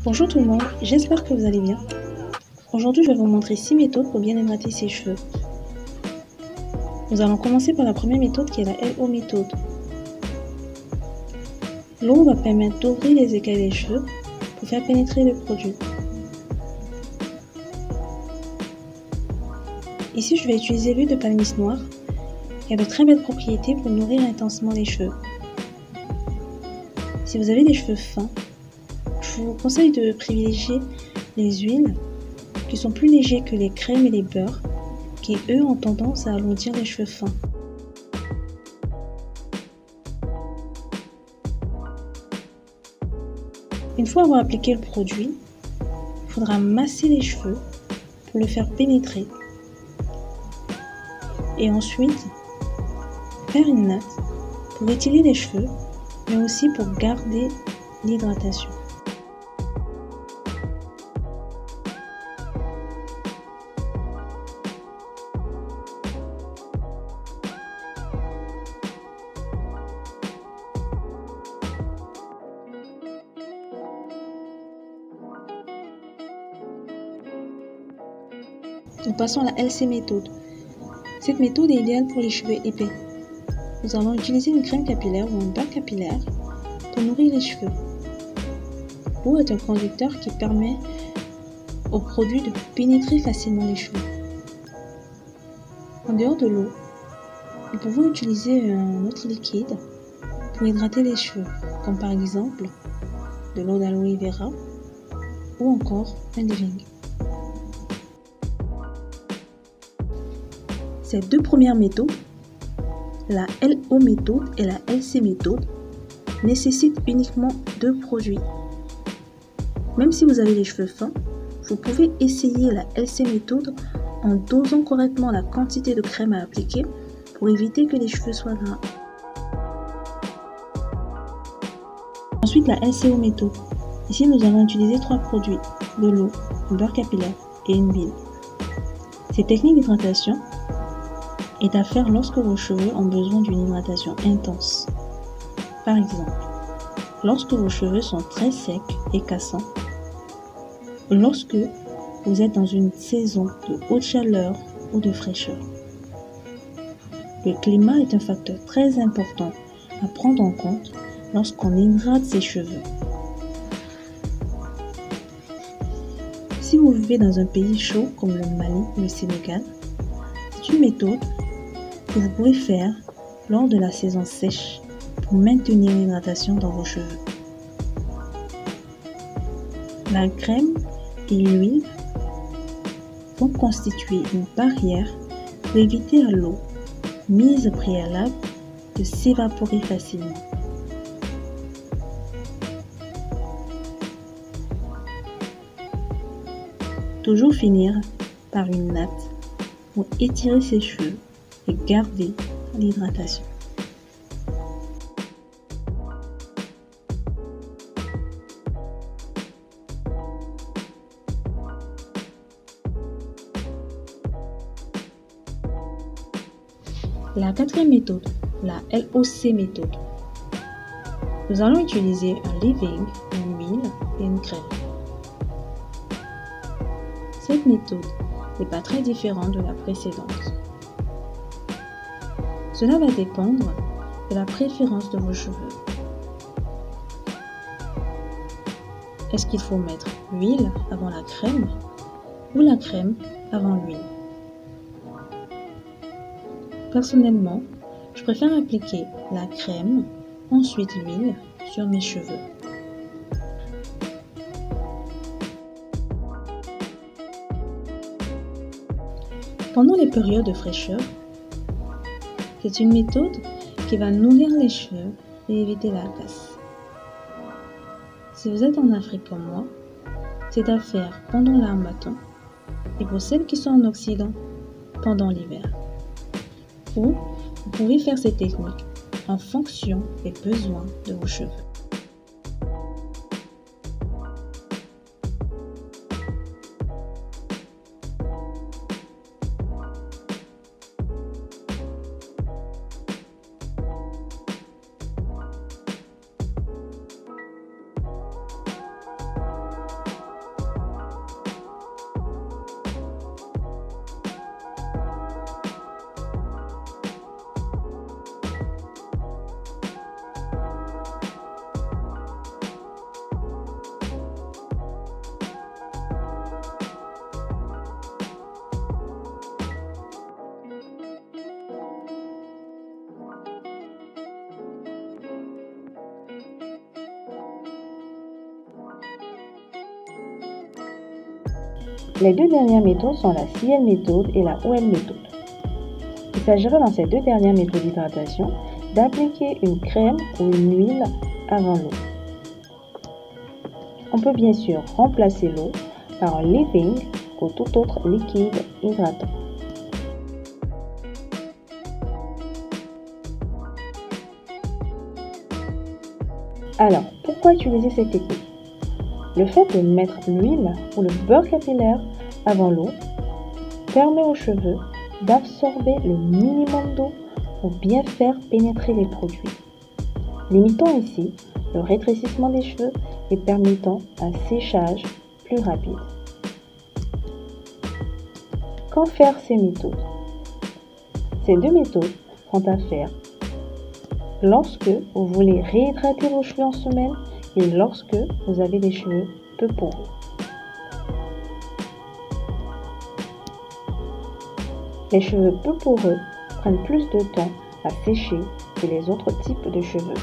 Bonjour tout le monde, j'espère que vous allez bien. Aujourd'hui, je vais vous montrer 6 méthodes pour bien hydrater ses cheveux. Nous allons commencer par la première méthode qui est la LO méthode. L'eau va permettre d'ouvrir les écailles des cheveux pour faire pénétrer le produit. Ici, je vais utiliser l'huile de palmiste noire qui a de très belles propriétés pour nourrir intensément les cheveux. Si vous avez des cheveux fins, je vous conseille de privilégier les huiles qui sont plus légers que les crèmes et les beurres qui, eux, ont tendance à alourdir les cheveux fins. Une fois avoir appliqué le produit, il faudra masser les cheveux pour le faire pénétrer. Et ensuite, faire une natte pour étirer les cheveux, mais aussi pour garder l'hydratation. Nous passons à la LC méthode. Cette méthode est idéale pour les cheveux épais. Nous allons utiliser une crème capillaire ou un beurre capillaire pour nourrir les cheveux. L'eau est un conducteur qui permet au produit de pénétrer facilement les cheveux. En dehors de l'eau, nous pouvons utiliser un autre liquide pour hydrater les cheveux, comme par exemple de l'eau d'aloe vera ou encore un leave-in. Ces deux premières méthodes, la LO méthode et la LC méthode, nécessitent uniquement 2 produits. Même si vous avez les cheveux fins, vous pouvez essayer la LC méthode en dosant correctement la quantité de crème à appliquer pour éviter que les cheveux soient gras. Ensuite, la LCO méthode. Ici, nous allons utiliser 3 produits, de l'eau, un beurre capillaire et une huile. Ces techniques d'hydratation est à faire lorsque vos cheveux ont besoin d'une hydratation intense. Par exemple, lorsque vos cheveux sont très secs et cassants, lorsque vous êtes dans une saison de haute chaleur ou de fraîcheur. Le climat est un facteur très important à prendre en compte lorsqu'on hydrate ses cheveux. Si vous vivez dans un pays chaud comme le Mali ou le Sénégal, c'est une méthode que vous pouvez faire lors de la saison sèche pour maintenir l'hydratation dans vos cheveux. La crème et l'huile vont constituer une barrière pour éviter à l'eau mise au préalable de s'évaporer facilement. Toujours finir par une natte pour étirer ses cheveux et garder l'hydratation. La quatrième méthode, la LOC méthode. Nous allons utiliser un leave-in, une huile et une crème. Cette méthode n'est pas très différente de la précédente. Cela va dépendre de la préférence de vos cheveux. Est-ce qu'il faut mettre l'huile avant la crème ou la crème avant l'huile? Personnellement, je préfère appliquer la crème, ensuite l'huile sur mes cheveux. Pendant les périodes de fraîcheur, c'est une méthode qui va nourrir les cheveux et éviter la casse. Si vous êtes en Afrique comme moi, c'est à faire pendant l'harmattan et pour celles qui sont en Occident, pendant l'hiver. Vous pouvez faire ces techniques en fonction des besoins de vos cheveux. Les deux dernières méthodes sont la CL méthode et la OL méthode. Il s'agira dans ces deux dernières méthodes d'hydratation d'appliquer une crème ou une huile avant l'eau. On peut bien sûr remplacer l'eau par un leave-in ou tout autre liquide hydratant. Alors, pourquoi utiliser cette technique? Le fait de mettre l'huile ou le beurre capillaire avant l'eau permet aux cheveux d'absorber le minimum d'eau pour bien faire pénétrer les produits, limitant ainsi le rétrécissement des cheveux et permettant un séchage plus rapide. Quand faire ces méthodes? Ces deux méthodes sont à faire lorsque vous voulez réhydrater vos cheveux en semaine et lorsque vous avez des cheveux peu poreux. Les cheveux peu poreux prennent plus de temps à sécher que les autres types de cheveux.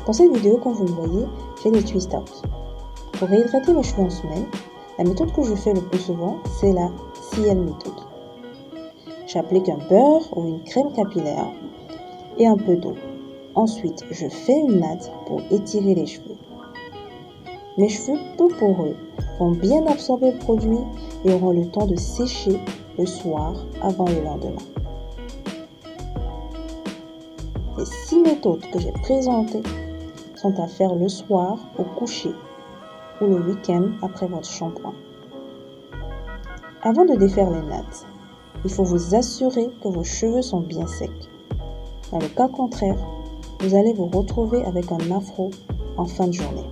Dans cette vidéo, comme vous le voyez, j'ai des twist out. Pour réhydrater mes cheveux en semaine, la méthode que je fais le plus souvent, c'est la CL méthode. J'applique un beurre ou une crème capillaire et un peu d'eau. Ensuite, je fais une natte pour étirer les cheveux. Mes cheveux peu poreux vont bien absorber le produit et auront le temps de sécher le soir avant le lendemain. Les 6 méthodes que j'ai présentées sont à faire le soir au coucher ou le week-end après votre shampoing. Avant de défaire les nattes, il faut vous assurer que vos cheveux sont bien secs. Dans le cas contraire, vous allez vous retrouver avec un afro en fin de journée.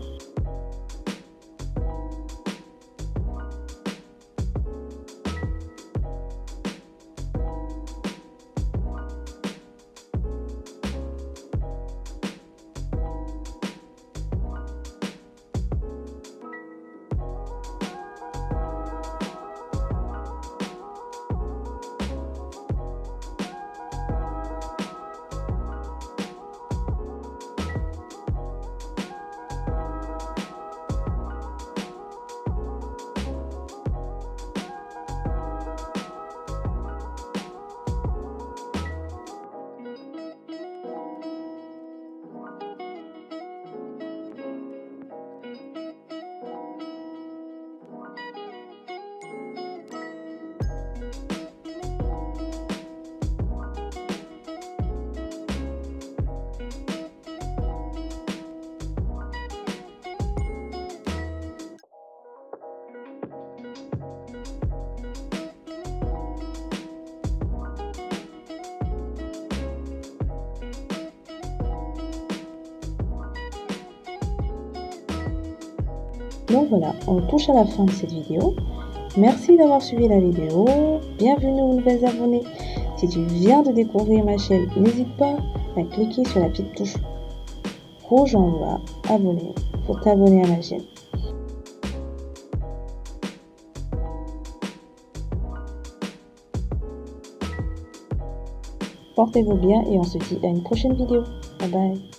Donc voilà, on touche à la fin de cette vidéo. Merci d'avoir suivi la vidéo. Bienvenue aux nouvelles abonnés. Si tu viens de découvrir ma chaîne, n'hésite pas à cliquer sur la petite touche rouge en bas, abonner, pour t'abonner à ma chaîne. Portez-vous bien et on se dit à une prochaine vidéo. Bye bye.